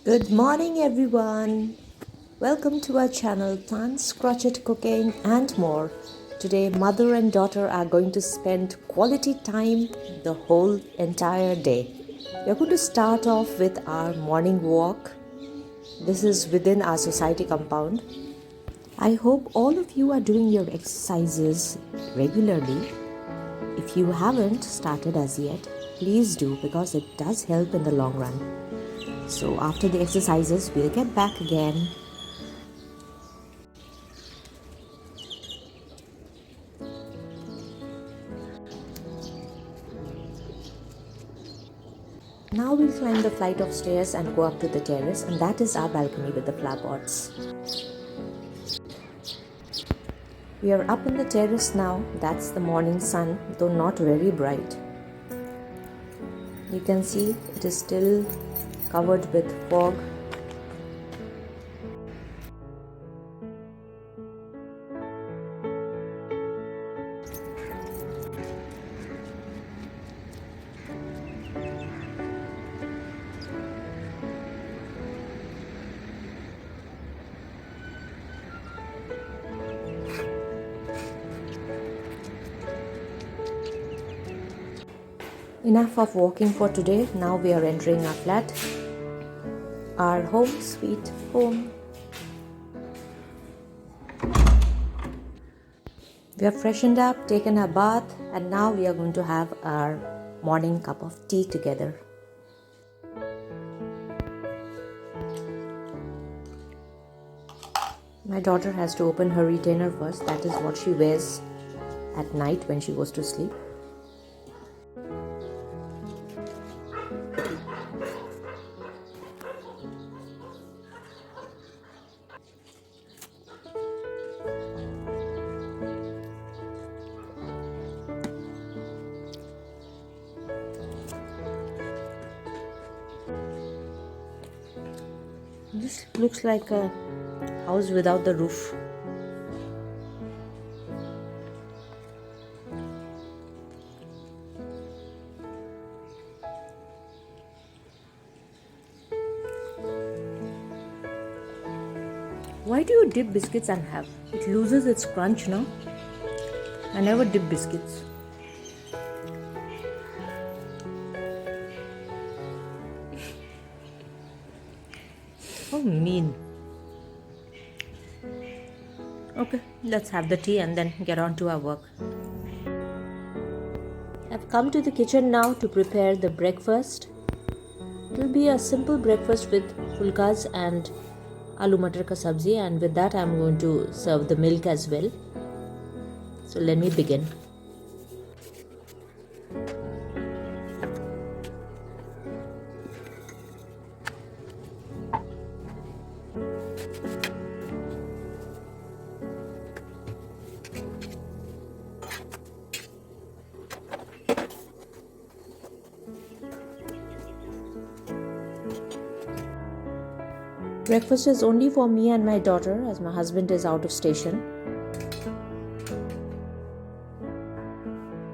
Good morning, everyone. Welcome to our channel Plants, Crochet Cooking and more. Today, mother and daughter are going to spend quality time the whole entire day. We are going to start off with our morning walk. This is within our society compound. I hope all of you are doing your exercises regularly. If you haven't started as yet, please do because it does help in the long run. So after the exercises, we'll get back again. Now we'll climb the flight of stairs and go up to the terrace, and that is our balcony with the flower pots. We are up in the terrace now. That's the morning sun, though not very bright. You can see it is still covered with fog. Enough of walking for today. Now we are entering our flat, our home sweet home. We have freshened up, taken a bath, and now we are going to have our morning cup of tea together. My daughter has to open her retainer first. That is what she wears at night when she goes to sleep. This looks like a house without the roof. Why do you dip biscuits and have? It loses its crunch, no? I never dip biscuits. Oh, mean. Okay, let's have the tea and then get on to our work. I've come to the kitchen now to prepare the breakfast. It will be a simple breakfast with pulkas and aloo matar ka sabzi, and with that I'm going to serve the milk as well. So let me begin. Breakfast is only for me and my daughter as my husband is out of station.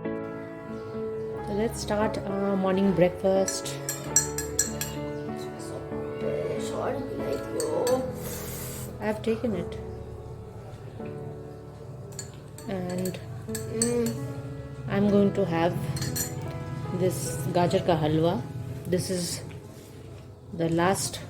So let's start our morning breakfast. I have taken it. And I'm going to have this gajar ka halwa. This is the last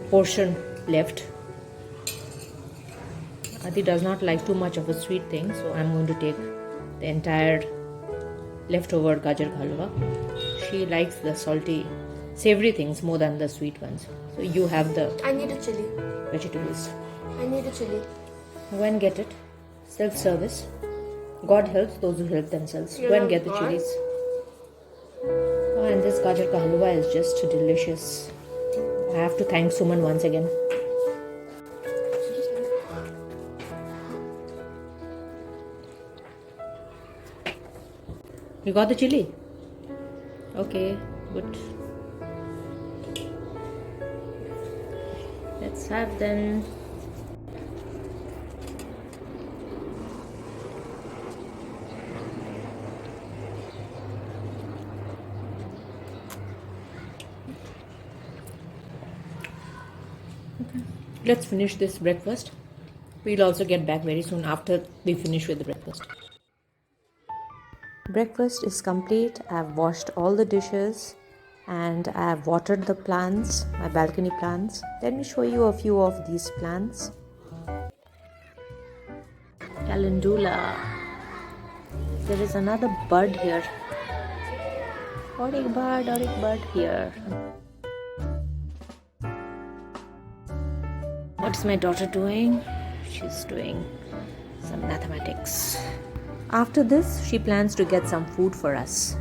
portion left. Adi does not like too much of a sweet thing, so I'm going to take the entire leftover gajar ka halwa. She likes the salty, savory things more than the sweet ones. So you have the I need a chili. vegetables. I need a chili. Go and get it. Self-service. God helps those who help themselves. Go and get the chilies. Oh, and this gajar ka halwa is just delicious. I have to thank Suman once again. You got the chili? Okay, good. Let's have then. let's finish this breakfast. We'll also get back very soon after we finish with the breakfast. Breakfast is complete. I've washed all the dishes and I've watered the plants, my balcony plants. Let me show you a few of these plants. Calendula. There is another bud here. Orig bud here. What's my daughter doing? She's doing some mathematics. After this, she plans to get some food for us.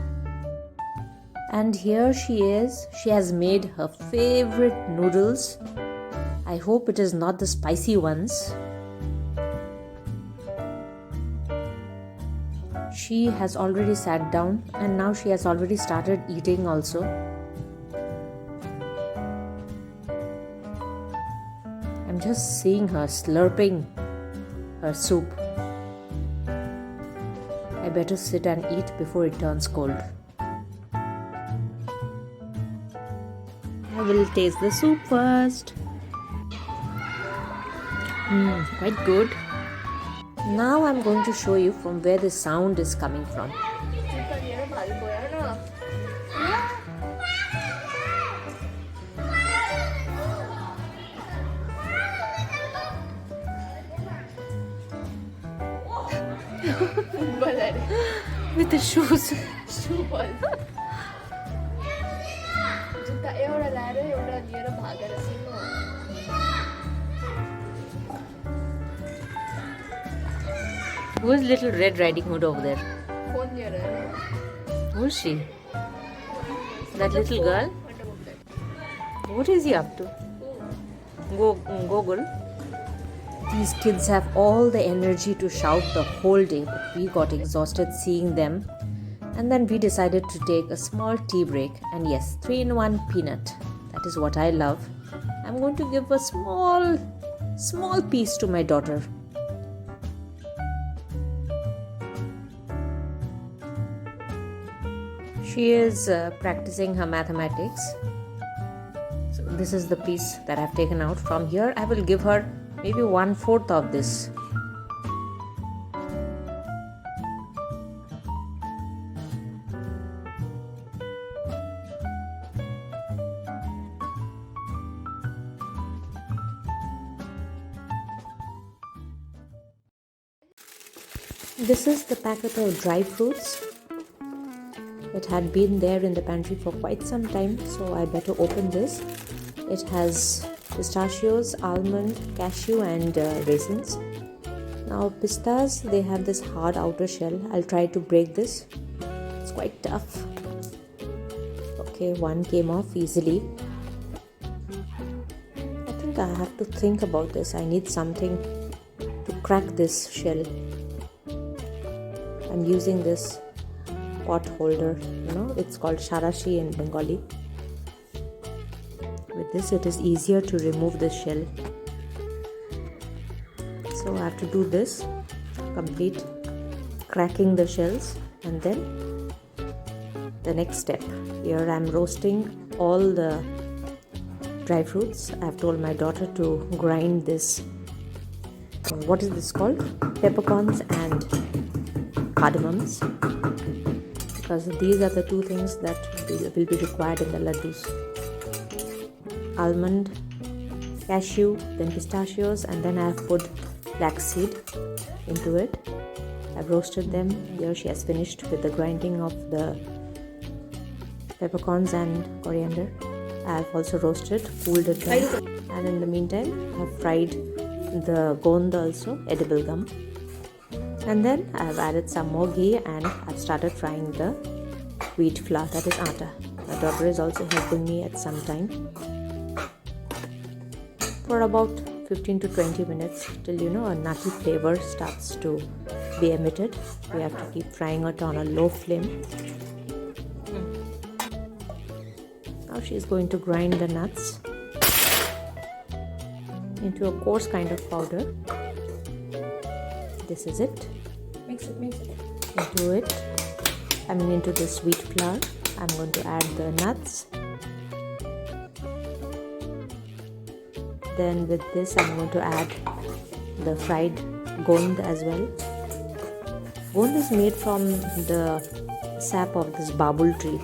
And here she is. She has made her favorite noodles. I hope it is not the spicy ones. She has already sat down and now she has already started eating also. I'm just seeing her slurping her soup. I better sit and eat before it turns cold. I will taste the soup first. Quite good. Now I'm going to show you from where the sound is coming from. With the shoes. Who is little Red Riding Hood over there? Who is she? That little girl? What is he up to? Gogol. These kids have all the energy to shout the whole day, but we got exhausted seeing them. And then we decided to take a small tea break. And yes, 3-in-1 peanut. That is what I love. I'm going to give a small piece to my daughter. She is practicing her mathematics. So this is the piece that I've taken out. From here, I will give her maybe 1/4 of this. This is the packet of dry fruits. It had been there in the pantry for quite some time, so I better open this. It has pistachios, almond, cashew and raisins. Now pistas, they have this hard outer shell. I'll try to break this. It's quite tough. Okay, one came off easily. I think I have to think about this. I need something to crack this shell. I'm using this pot holder, it's called sharashi in Bengali. With this it is easier to remove the shell. So I have to do this, complete cracking the shells, and then the next step. Here I am roasting all the dry fruits. I have told my daughter to grind this. What is this called? Peppercorns and cardamoms. Because these are the two things that will be required in the ladoos. Almond, cashew, then pistachios, and then I have put flaxseed into it. I've roasted them. Here she has finished with the grinding of the peppercorns and coriander. I have also roasted, cooled it down, and in the meantime I have fried the gond also, edible gum. And then I have added some more ghee and I've started frying the wheat flour, that is atta. My daughter is also helping me at some time. For about 15 to 20 minutes till a nutty flavor starts to be emitted. We have to keep frying it on a low flame. Now she is going to grind the nuts into a coarse kind of powder. This is it. Mix it. Into this wheat flour, I'm going to add the nuts. Then with this I'm going to add the fried gond as well. Gond is made from the sap of this babul tree.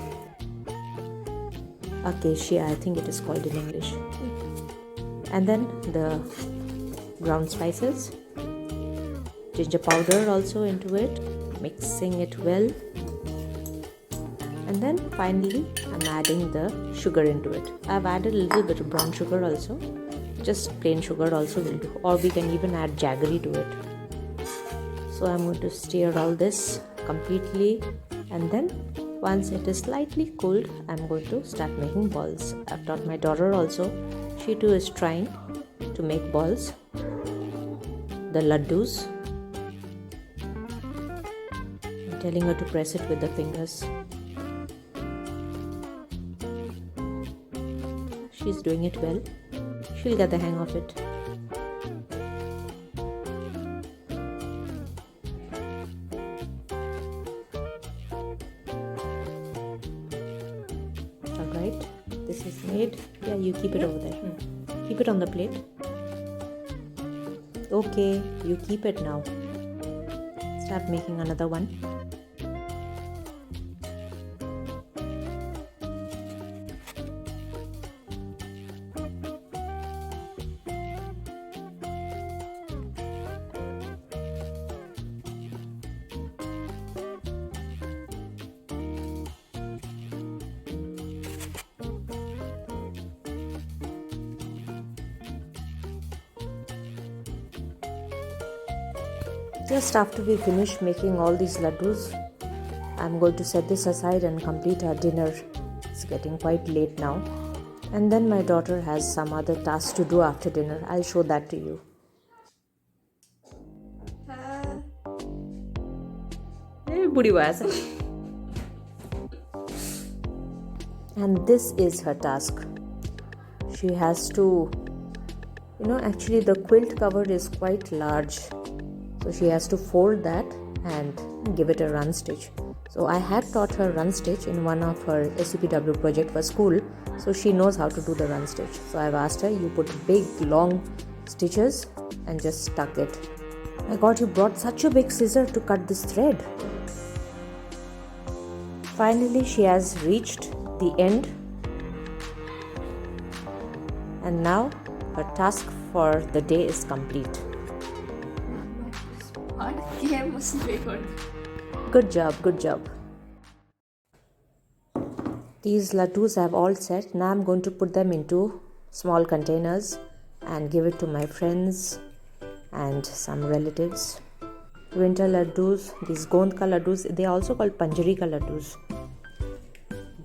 Acacia, I think it is called in English. And then the ground spices, ginger powder also into it, mixing it well. And then finally I'm adding the sugar into it. I've added a little bit of brown sugar also. Just plain sugar also will do, or we can even add jaggery to it. So I'm going to stir all this completely, and then once it is slightly cooled, I'm going to start making balls. I've taught my daughter also. She too is trying to make balls. The ladoos. I'm telling her to press it with the fingers. She's doing it well. She'll get the hang of it. Alright, this is made. Yeah, you keep it over there. Keep it on the plate. Okay, you keep it now. Start making another one. Just after we finish making all these laddus, I'm going to set this aside and complete our dinner. It's getting quite late now. And then my daughter has some other tasks to do after dinner. I'll show that to you. And this is her task. She has to, actually the quilt cover is quite large. So she has to fold that and give it a run stitch. So I had taught her run stitch in one of her SUPW project for school. So she knows how to do the run stitch. So I've asked her, you put big long stitches and just tuck it. My God, you brought such a big scissor to cut this thread. Finally, she has reached the end. And now her task for the day is complete. Good job, good job. These laddus have all set. Now I'm going to put them into small containers and give it to my friends and some relatives. Winter laddus, these gond ka laddus, they are also called panjari ka laddus.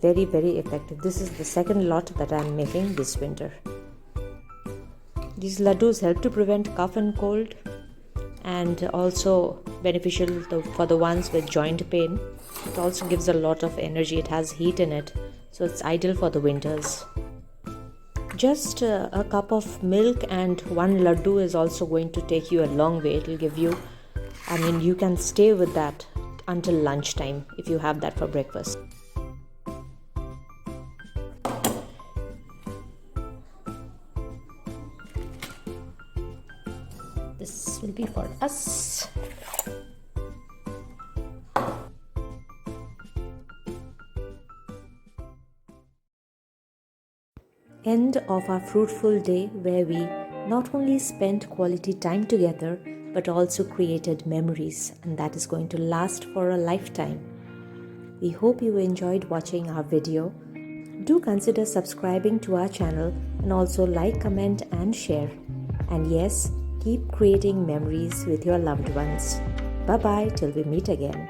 Very, very effective. This is the second lot that I'm making this winter. These laddus help to prevent cough and cold, and also beneficial for the ones with joint pain. It also gives a lot of energy. It has heat in it, so it's ideal for the winters. Just a cup of milk and one laddu is also going to take you a long way. It will give you, you can stay with that until lunchtime if you have that for breakfast. This will be for us. End of our fruitful day where we not only spent quality time together but also created memories, and that is going to last for a lifetime. We hope you enjoyed watching our video. Do consider subscribing to our channel and also like, comment and share. And yes, keep creating memories with your loved ones. Bye bye till we meet again.